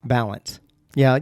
Balance. Yeah,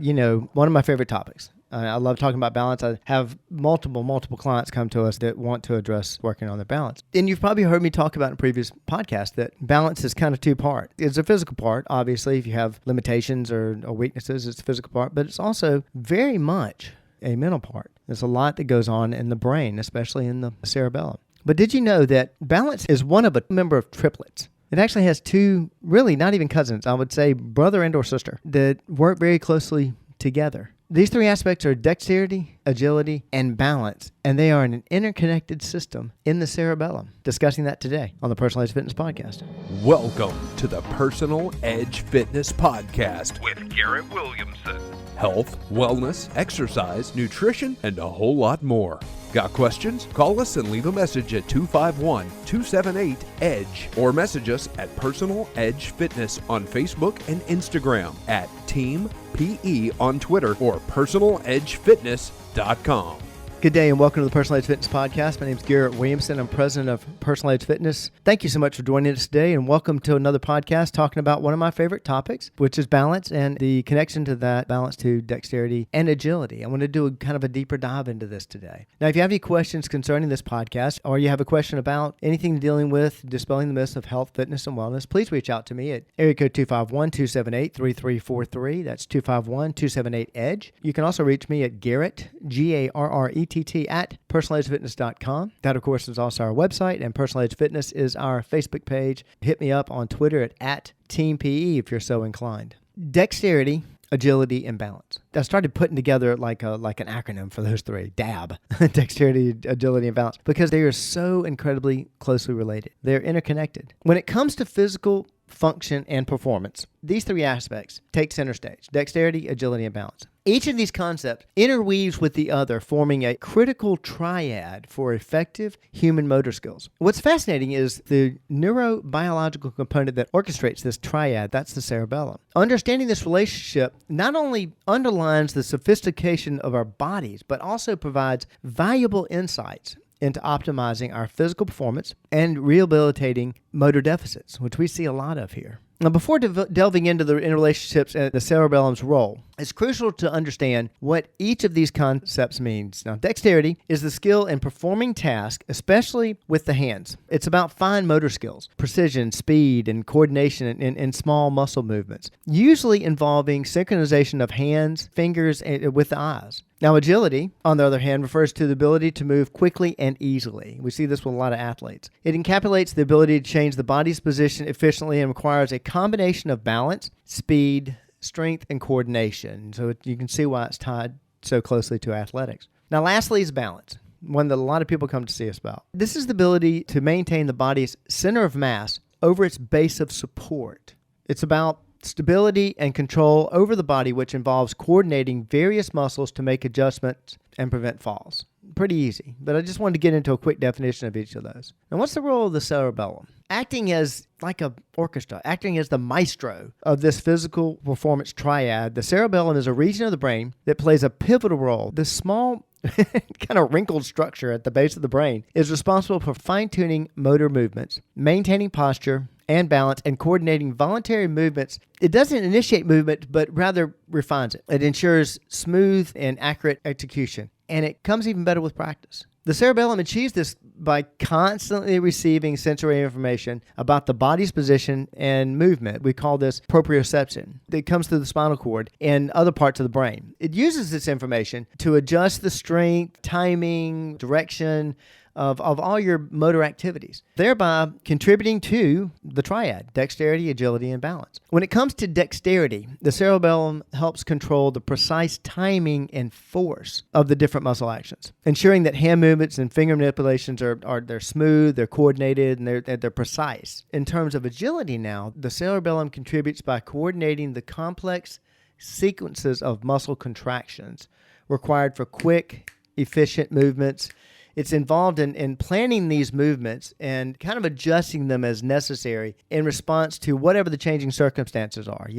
one of my favorite topics. I love talking about balance. I have multiple clients come to us that want to address working on their balance. And you've probably heard me talk about in a previous podcast that balance is kind of two-part. It's a physical part, obviously. If you have limitations or weaknesses, it's the physical part. But it's also very much a mental part. There's a lot that goes on in the brain, especially in the cerebellum. But did you know that balance is one of a member of triplets? It actually has two, really not even cousins, I would say brother and or sister, that work very closely together. These three aspects are dexterity, agility, and balance, and they are in an interconnected system in the cerebellum. Discussing that today on the Personal Edge Fitness Podcast. Welcome to the Personal Edge Fitness Podcast with Garrett Williamson. Health, wellness, exercise, nutrition, and a whole lot more. Got questions? Call us and leave a message at 251-278-EDGE or message us at Personal Edge Fitness on Facebook and Instagram, at Team PE on Twitter, or personaledgefitness.com. Good day and welcome to the Personal Edge Fitness Podcast. My name is Garrett Williamson. I'm president of Personal Edge Fitness. Thank you so much for joining us today, and welcome to another podcast talking about one of my favorite topics, which is balance and the connection to that balance to dexterity and agility. I want to do kind of a deeper dive into this today. Now, if you have any questions concerning this podcast, or you have a question about anything dealing with dispelling the myths of health, fitness, and wellness, please reach out to me at area code 251-278-3343. That's 251-278-EDGE. You can also reach me at Garret, Garrett, at personaledgefitness.com. That, of course, is also our website, and Personal Edge Fitness is our Facebook page. Hit me up on Twitter at Team PE if you're so inclined. Dexterity, agility, and balance. I started putting together like an acronym for those three, DAB, dexterity, agility, and balance, because they are so incredibly closely related. They're interconnected. When it comes to physical function and performance, these three aspects take center stage: dexterity, agility, and balance. Each of these concepts interweaves with the other, forming a critical triad for effective human motor skills. What's fascinating is the neurobiological component that orchestrates this triad. That's the cerebellum. Understanding this relationship not only underlines the sophistication of our bodies, but also provides valuable insights into optimizing our physical performance and rehabilitating motor deficits, which we see a lot of here. Now, before delving into the interrelationships and the cerebellum's role, it's crucial to understand what each of these concepts means. Now, dexterity is the skill in performing tasks, especially with the hands. It's about fine motor skills, precision, speed, and coordination in small muscle movements, usually involving synchronization of hands, fingers, and with the eyes. Now, agility, on the other hand, refers to the ability to move quickly and easily. We see this with a lot of athletes. It encapsulates the ability to change the body's position efficiently and requires a combination of balance, speed, strength, and coordination. So you can see why it's tied so closely to athletics. Now, lastly is balance, one that a lot of people come to see us about. This is the ability to maintain the body's center of mass over its base of support. It's about stability and control over the body, which involves coordinating various muscles to make adjustments and prevent falls. Pretty easy, but I just wanted to get into a quick definition of each of those. Now, what's the role of the cerebellum? Acting as like an orchestra, acting as the maestro of this physical performance triad, the cerebellum is a region of the brain that plays a pivotal role. This small kind of wrinkled structure at the base of the brain is responsible for fine-tuning motor movements, maintaining posture and balance, and coordinating voluntary movements. It doesn't initiate movement, but rather refines it. It ensures smooth and accurate execution, and it comes even better with practice. The cerebellum achieves this by constantly receiving sensory information about the body's position and movement. We call this proprioception. It comes through the spinal cord and other parts of the brain. It uses this information to adjust the strength, timing, direction of all your motor activities, thereby contributing to the triad: dexterity, agility, and balance. When it comes to dexterity, the cerebellum helps control the precise timing and force of the different muscle actions, ensuring that hand movements and finger manipulations they're smooth, they're coordinated, and they're precise. In terms of agility now, the cerebellum contributes by coordinating the complex sequences of muscle contractions required for quick, efficient movements It's involved in planning these movements and kind of adjusting them as necessary in response to whatever the changing circumstances are.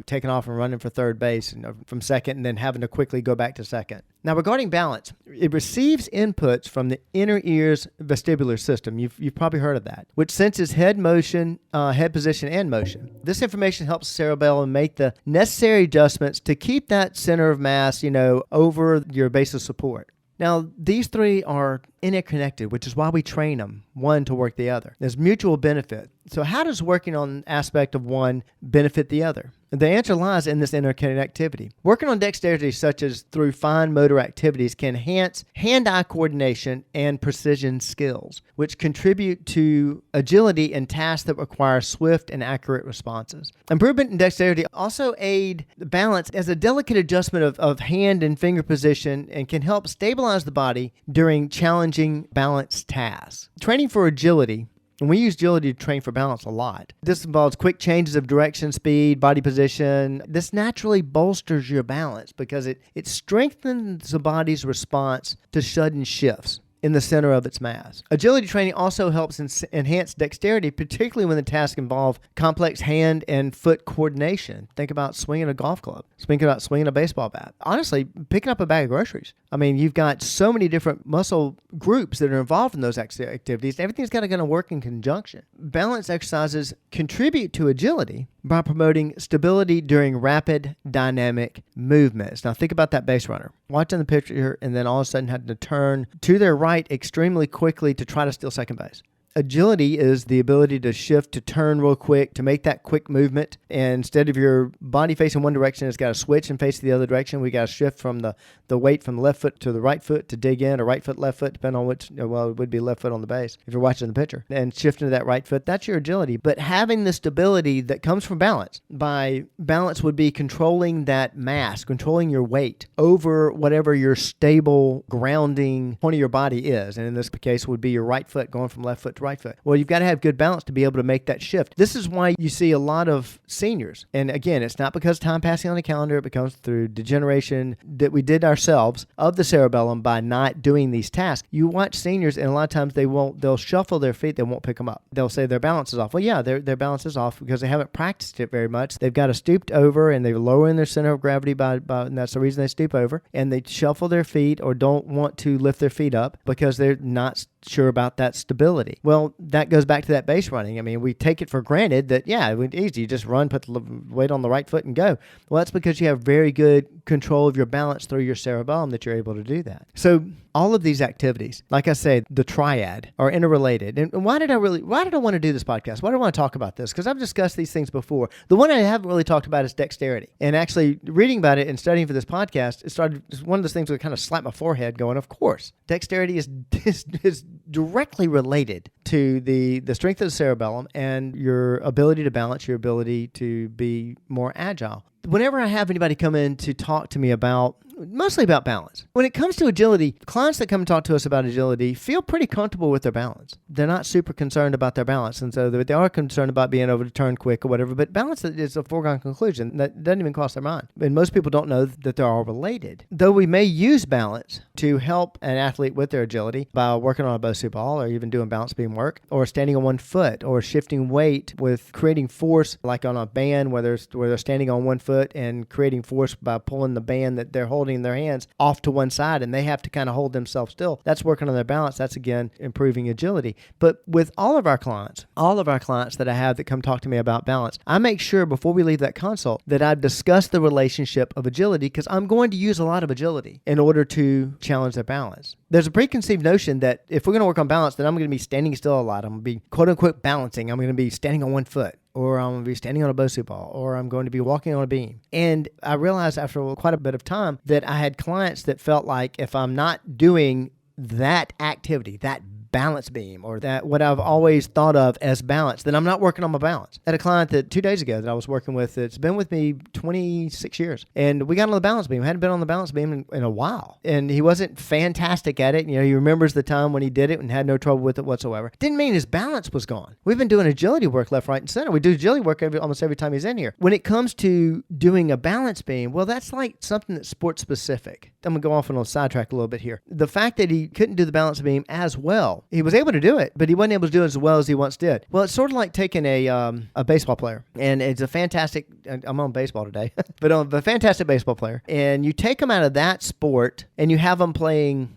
Taking off and running for third base and from second and then having to quickly go back to second. Now, regarding balance, it receives inputs from the inner ear's vestibular system. You've probably heard of that, which senses head motion, head position, and motion. This information helps the cerebellum make the necessary adjustments to keep that center of mass, over your base of support. Now, these three are interconnected, which is why we train them, one to work the other. There's mutual benefit. So how does working on an aspect of one benefit the other? The answer lies in this interconnectivity. Working on dexterity, such as through fine motor activities, can enhance hand-eye coordination and precision skills, which contribute to agility in tasks that require swift and accurate responses. Improvement in dexterity also aid the balance as a delicate adjustment of hand and finger position and can help stabilize the body during challenging balance tasks. Training for agility. And we use agility to train for balance a lot. This involves quick changes of direction, speed, body position. This naturally bolsters your balance because it strengthens the body's response to sudden shifts in the center of its mass. Agility training also helps enhance dexterity, particularly when the tasks involve complex hand and foot coordination. Think about swinging a golf club. Think about swinging a baseball bat. Honestly, picking up a bag of groceries. I mean, you've got so many different muscle groups that are involved in those activities. Everything's got to work in conjunction. Balance exercises contribute to agility by promoting stability during rapid dynamic movements. Now think about that base runner. Watching the picture and then all of a sudden having to turn to their right extremely quickly to try to steal second base. Agility is the ability to shift, to turn real quick, to make that quick movement. And instead of your body facing one direction, it's got to switch and face the other direction. We got to shift from the weight from the left foot to the right foot to dig in, or right foot, left foot, depending on which, it would be left foot on the base if you're watching the picture. And shifting to that right foot, that's your agility. But having the stability that comes from balance. By balance would be controlling that mass, controlling your weight over whatever your stable grounding point of your body is. And in this case would be your right foot going from left foot to right foot. Well, you've got to have good balance to be able to make that shift. This is why you see a lot of seniors. And again, it's not because time passing on the calendar. It becomes through degeneration that we did ourselves of the cerebellum by not doing these tasks. You watch seniors and a lot of times they'll shuffle their feet. They won't pick them up. They'll say their balance is off. Well, yeah, their balance is off because they haven't practiced it very much. They've got to stoop over and they're lowering their center of gravity and that's the reason they stoop over. And they shuffle their feet or don't want to lift their feet up because they're not sure about that stability. Well, that goes back to that base running. I mean, we take it for granted that, yeah, it's easy. You just run, put the weight on the right foot and go. Well, that's because you have very good control of your balance through your cerebellum that you're able to do that. So all of these activities, like I say, the triad, are interrelated. And why did I want to do this podcast? Why do I want to talk about this? Because I've discussed these things before. The one I haven't really talked about is dexterity. And actually reading about it and studying for this podcast, it's one of those things that kind of slapped my forehead going, of course, dexterity is directly related to the strength of the cerebellum and your ability to balance, your ability to be more agile. Whenever I have anybody come in to talk to me mostly about balance. When it comes to agility, clients that come and talk to us about agility feel pretty comfortable with their balance. They're not super concerned about their balance, and so they are concerned about being able to turn quick or whatever, but balance is a foregone conclusion. That doesn't even cross their mind. And most people don't know that they're all related. Though we may use balance to help an athlete with their agility by working on a BOSU ball or even doing balance beam work or standing on one foot or shifting weight with creating force like on a band where they're standing on one foot and creating force by pulling the band that they're holding in their hands off to one side and they have to kind of hold themselves still. That's working on their balance. That's again improving agility. But with all of our clients that I have that come talk to me about balance, I make sure before we leave that consult that I've discussed the relationship of agility because I'm going to use a lot of agility in order to challenge their balance. There's a preconceived notion that if we're going to work on balance, then I'm going to be standing still a lot. I'm going to be quote unquote balancing. I'm going to be standing on one foot. Or I'm going to be standing on a BOSU ball, or I'm going to be walking on a beam. And I realized after quite a bit of time that I had clients that felt like if I'm not doing that activity, that balance beam or that what I've always thought of as balance, then I'm not working on my balance. I had a client that 2 days ago that I was working with that's been with me 26 years. And we got on the balance beam. Hadn't been on the balance beam in a while. And he wasn't fantastic at it. He remembers the time when he did it and had no trouble with it whatsoever. Didn't mean his balance was gone. We've been doing agility work left, right, and center. We do agility work almost every time he's in here. When it comes to doing a balance beam, well, that's like something that's sport specific. I'm going to go off on a sidetrack a little bit here. The fact that he couldn't do the balance beam as well, he was able to do it, but he wasn't able to do it as well as he once did. Well, it's sort of like taking a baseball player, and it's a fantastic, I'm on baseball today, but a fantastic baseball player, and you take them out of that sport and you have them playing,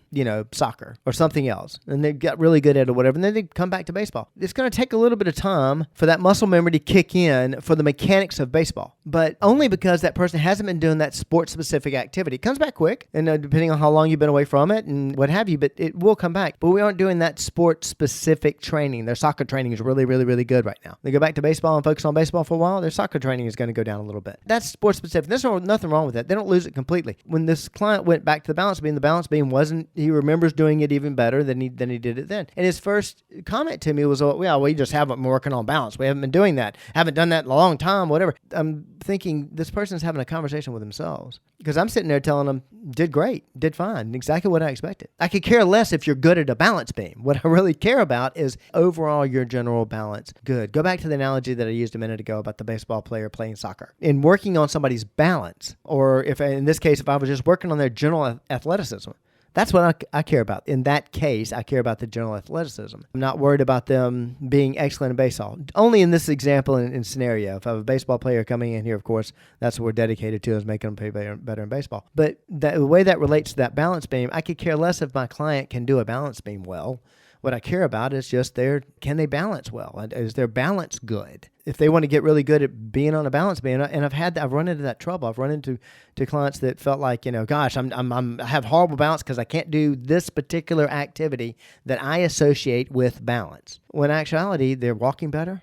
soccer or something else, and they got really good at it or whatever, and then they come back to baseball. It's going to take a little bit of time for that muscle memory to kick in for the mechanics of baseball, but only because that person hasn't been doing that sport-specific activity. It comes back quick, and depending on how long you've been away from it and what have you, but it will come back. But we aren't doing that sport-specific training. Their soccer training is really, really, really good right now. They go back to baseball and focus on baseball for a while, their soccer training is going to go down a little bit. That's sport-specific. There's nothing wrong with that. They don't lose it completely. When this client went back to the balance beam wasn't, he remembers doing it even better than he did it then. And his first comment to me was, well, we just haven't been working on balance. We haven't been doing that. Haven't done that in a long time, whatever. I'm thinking this person's having a conversation with themselves because I'm sitting there telling them, did great, did fine, exactly what I expected. I could care less if you're good at a balance beam. What I really care about is overall your general balance. Good. Go back to the analogy that I used a minute ago about the baseball player playing soccer. In working on somebody's balance, or if in this case, if I was just working on their general athleticism, that's what I care about. In that case, I care about the general athleticism. I'm not worried about them being excellent in baseball. Only in this example and scenario. If I have a baseball player coming in here, of course, that's what we're dedicated to, is making them play better in baseball. But the way that relates to that balance beam, I could care less if my client can do a balance beam well. What I care about is just can they balance well? Is their balance good? If they want to get really good at being on a balance beam, and I've run into that trouble. I've run into clients that felt like, gosh, I have horrible balance because I can't do this particular activity that I associate with balance. When in actuality, they're walking better.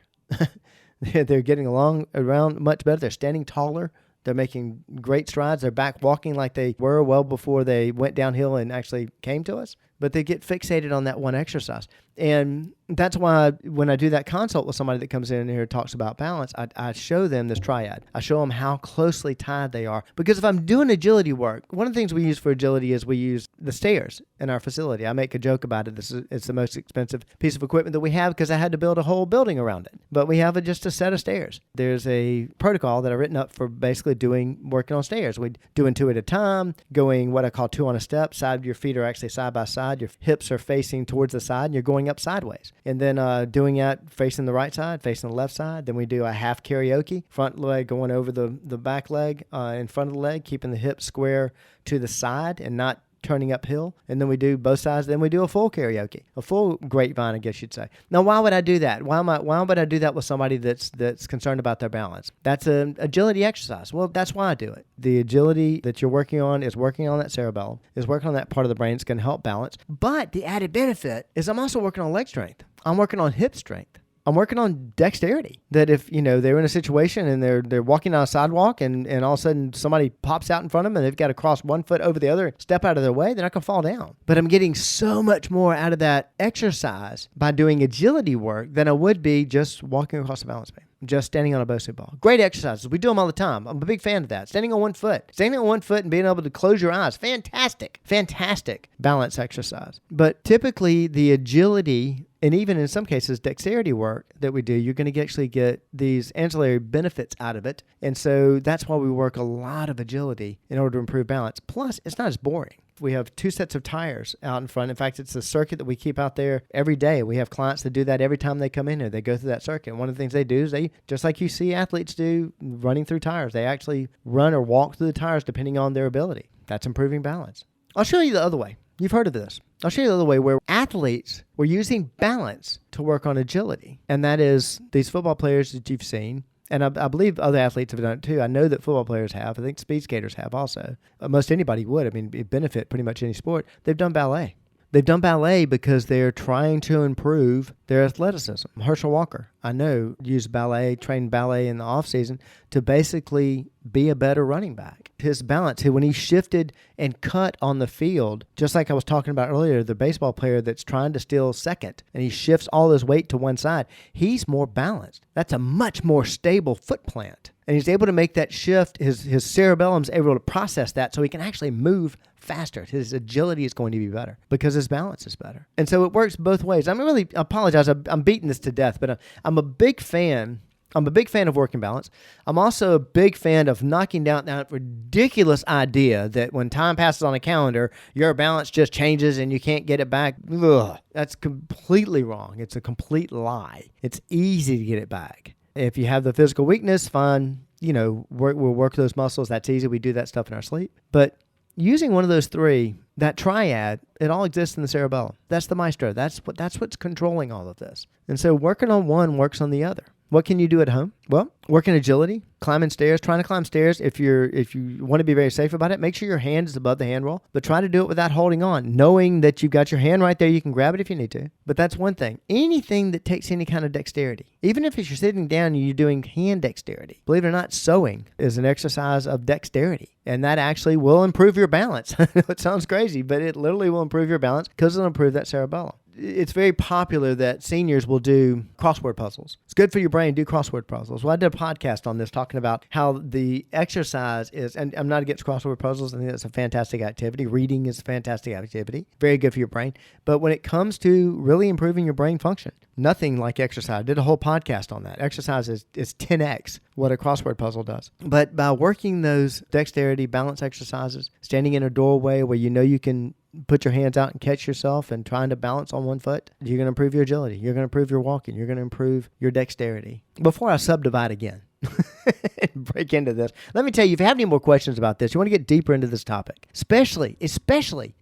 They're getting around much better. They're standing taller. They're making great strides. They're back walking like they were well before they went downhill and actually came to us. But they get fixated on that one exercise. And that's why when I do that consult with somebody that comes in here and talks about balance, I show them this triad. I show them how closely tied they are. Because if I'm doing agility work, one of the things we use for agility is we use the stairs in our facility. I make a joke about it. It's the most expensive piece of equipment that we have because I had to build a whole building around it. But we have just a set of stairs. There's a protocol that I've written up for basically working on stairs. We doing 2 at a time, going what I call 2 on a step. Your feet are actually side by side. Your hips are facing towards the side, and you're going up sideways. And then doing that facing the right side, facing the left side. Then we do a half karaoke, front leg going over the back leg in front of the leg, keeping the hips square to the side and not turning uphill. And then we do both sides. Then we do a full karaoke, a full grapevine, I guess you'd say. Now, why would I do that? Why would I do that with somebody that's concerned about their balance? That's an agility exercise. Well, that's why I do it. The agility that you're working on is working on that cerebellum, is working on that part of the brain that's going to help balance. But the added benefit is I'm also working on leg strength. I'm working on hip strength. I'm working on dexterity. That if, they're in a situation and they're walking on a sidewalk and all of a sudden somebody pops out in front of them and they've got to cross one foot over the other, step out of their way, they're not going to fall down. But I'm getting so much more out of that exercise by doing agility work than I would be just walking across the balance beam, just standing on a Bosu ball. Great exercises. We do them all the time. I'm a big fan of that. Standing on one foot and being able to close your eyes. Fantastic balance exercise. But typically the agility and even in some cases, dexterity work that we do, you're going to actually get these ancillary benefits out of it. And so that's why we work a lot of agility in order to improve balance. Plus, it's not as boring. We have 2 sets of tires out in front. In fact, it's a circuit that we keep out there every day. We have clients that do that every time they come in here. They go through that circuit. And one of the things they do is they, just like you see athletes do running through tires, they actually run or walk through the tires depending on their ability. That's improving balance. I'll show you the other way. You've heard of this. I'll show you the other way where athletes were using balance to work on agility. And that is these football players that you've seen. And I believe other athletes have done it too. I know that football players have. I think speed skaters have also. Most anybody would. I mean, it benefit pretty much any sport. They've done ballet. They've done ballet because they're trying to improve their athleticism. Herschel Walker. I know, use ballet, train ballet in the off season to basically be a better running back. His balance, when he shifted and cut on the field, just like I was talking about earlier, the baseball player that's trying to steal second and he shifts all his weight to one side, he's more balanced. That's a much more stable foot plant. And he's able to make that shift. His cerebellum's able to process that so he can actually move faster. His agility is going to be better because his balance is better. And so it works both ways. I apologize. I'm beating this to death, but I'm a big fan. I'm a big fan of working balance. I'm also a big fan of knocking down that ridiculous idea that when time passes on a calendar, your balance just changes and you can't get it back. Ugh, that's completely wrong. It's a complete lie. It's easy to get it back. If you have the physical weakness, fine, we'll work those muscles. That's easy. We do that stuff in our sleep. But using one of those three, that triad, it all exists in the cerebellum. That's the maestro. That's what's controlling all of this. And so working on one works on the other. What can you do at home? Well, working agility, climbing stairs, trying to climb stairs. If you want to be very safe about it, make sure your hand is above the handrail, but try to do it without holding on, knowing that you've got your hand right there. You can grab it if you need to. But that's one thing. Anything that takes any kind of dexterity, even if you're sitting down and you're doing hand dexterity, believe it or not, sewing is an exercise of dexterity. And that actually will improve your balance. It sounds crazy, but it literally will improve your balance because it'll improve that cerebellum. It's very popular that seniors will do crossword puzzles. It's good for your brain, do crossword puzzles. Well, I did a podcast on this talking about how the exercise is, and I'm not against crossword puzzles. I think that's a fantastic activity. Reading is a fantastic activity. Very good for your brain. But when it comes to really improving your brain function, nothing like exercise. I did a whole podcast on that. Exercise is 10x what a crossword puzzle does. But by working those dexterity, balance exercises, standing in a doorway where you know you can put your hands out and catch yourself and trying to balance on one foot, you're going to improve your agility. You're going to improve your walking. You're going to improve your dexterity. Before I subdivide again and break into this, let me tell you, if you have any more questions about this, you want to get deeper into this topic, especially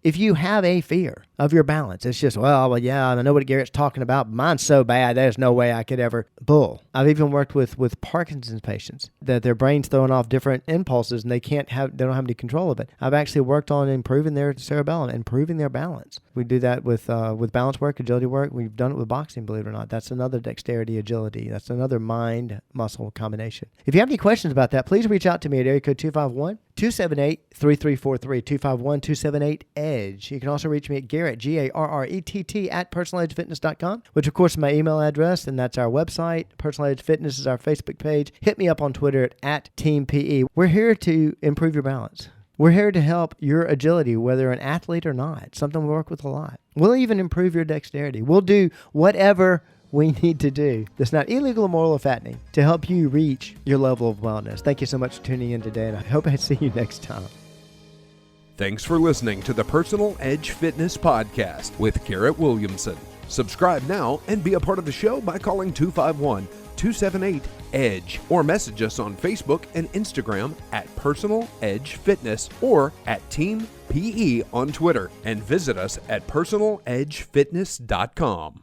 if you have a fear of your balance. It's just, well, yeah, I know what Garrett's talking about. But mine's so bad, there's no way I could ever. Bull. I've even worked with Parkinson's patients that their brain's throwing off different impulses and they don't have any control of it. I've actually worked on improving their cerebellum, improving their balance. We do that with balance work, agility work. We've done it with boxing, believe it or not. That's another dexterity, agility. That's another mind-muscle combination. If you have any questions about that, please reach out to me at area code 251-278-3343, 251-278-EDGE. You can also reach me at Garrett, Garrett, at personaledgefitness.com, which of course is my email address, and that's our website. Personal Edge Fitness is our Facebook page. Hit me up on Twitter at TeamPE. We're here to improve your balance. We're here to help your agility, whether an athlete or not. Something we work with a lot. We'll even improve your dexterity. We'll do whatever we need to do that's not illegal, immoral, or fattening to help you reach your level of wellness. Thank you so much for tuning in today, and I hope I see you next time. Thanks for listening to the Personal Edge Fitness Podcast with Garrett Williamson. Subscribe now and be a part of the show by calling 251-278-EDGE or message us on Facebook and Instagram at Personal Edge Fitness or at Team PE on Twitter, and visit us at personaledgefitness.com.